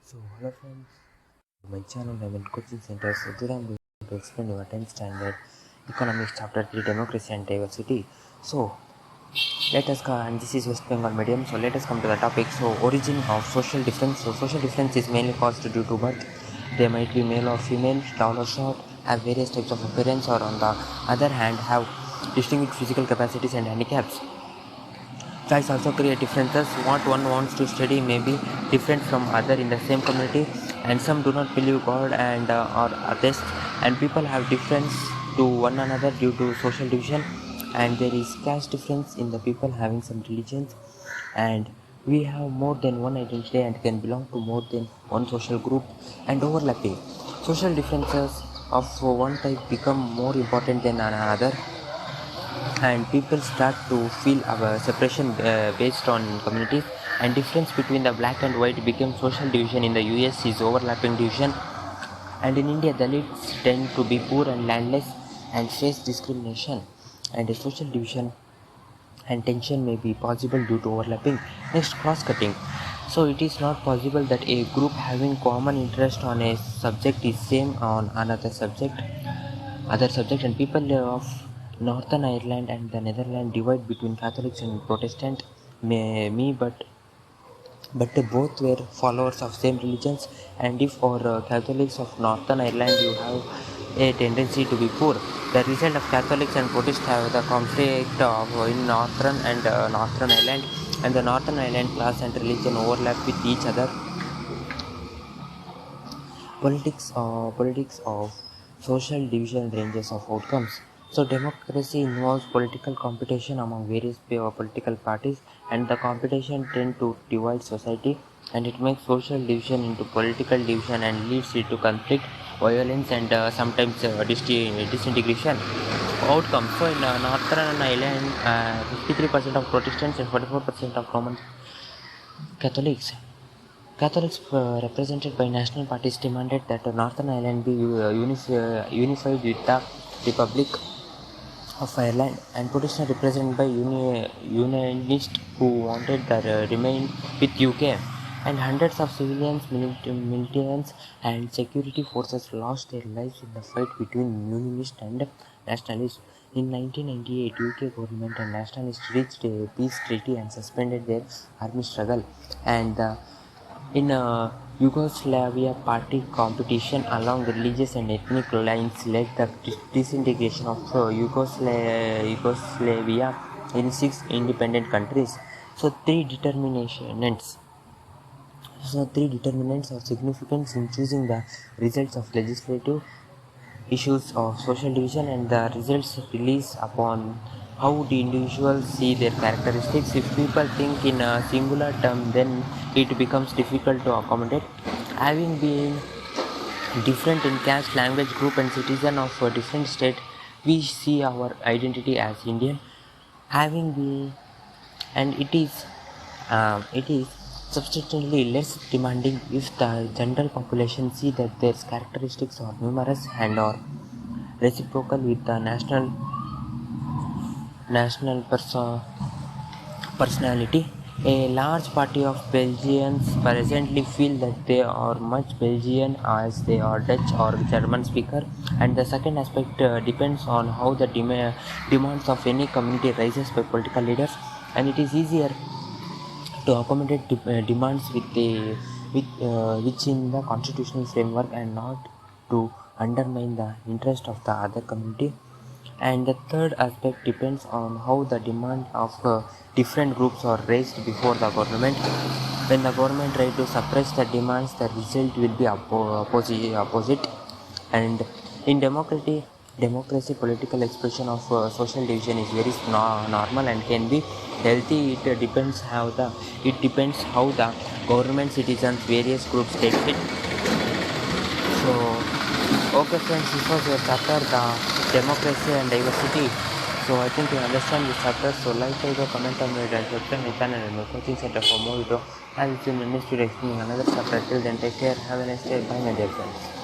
So hello friends, my channel I'm in Coaching Center. So today I'm going to explain your 10th standard Economics Chapter 3 Democracy and Diversity. So let us go, and this is West Bengal medium. So let us come to the topic. So origin of social difference. So social difference is mainly caused due to birth. They might be male or female, tall or short, have various types of appearance, or on the other hand have distinguished physical capacities and handicaps. Choice also create differences. What one wants to study may be different from other in the same community, and some do not believe God and are atheists. And people have difference to one another due to social division, and there is caste difference in the people having some religions, and we have more than one identity and can belong to more than one social group and overlapping. Social differences of one type become more important than another, and people start to feel our separation based on communities, and difference between the black and white became social division. In the US is overlapping division, and in India the elites tend to be poor and landless and face discrimination, and a social division and tension may be possible due to overlapping. Next, cross-cutting. So it is not possible that a group having common interest on a subject is same on another subject, and people of Northern Ireland and the Netherlands divide between Catholics and Protestant, but they both were followers of same religions. And if for Catholics of Northern Ireland you have a tendency to be poor, the result of Catholics and Protestants have the conflict of in Northern Ireland, and the Northern Ireland class and religion overlap with each other. Politics of social division ranges of outcomes. So democracy involves political competition among various political parties, and the competition tend to divide society, and it makes social division into political division and leads it to conflict, violence, and sometimes disintegration. Outcomes. So in Northern Ireland, 53% of Protestants and 44% of Roman Catholics. Catholics, represented by national parties, demanded that Northern Ireland be unified with the Republic of Ireland, and Protestants, represented by Unionists, who wanted that remain with UK. And hundreds of civilians, militants, and security forces lost their lives in the fight between Unionists and Nationalists. In 1998, UK government and Nationalists reached a peace treaty and suspended their army struggle. And in Yugoslavia, party competition along religious and ethnic lines led the disintegration of Yugoslavia in 6 independent countries. So three determinants are significant in choosing the results of legislative issues of social division, and the results release upon how the individuals see their characteristics. If people think in a singular term, then it becomes difficult to accommodate. Having been different in caste, language, group, and citizen of a different state, we see our identity as Indian. Having been, and it is substantially less demanding if the general population see that their characteristics are numerous and are reciprocal with the national personality. A large party of Belgians presently feel that they are much Belgian as they are Dutch or German speaker, and the second aspect depends on how the demands of any community rises by political leaders, and it is easier to accommodate demands which in the constitutional framework, and not to undermine the interest of the other community. And the third aspect depends on how the demand of different groups are raised before the government. When the government tries to suppress the demands, the result will be opposite. And in democracy, political expression of social division is very normal and can be healthy. It depends how the government, citizens, various groups take it. So, okay friends, this was your chapter, the democracy and diversity. So I think you understand this chapter. So like, share, comment on my subscribe my channel and my coaching center for more video. I will see you in the next video explaining another chapter. Till then, take care. Have a nice day. Bye my dear friends.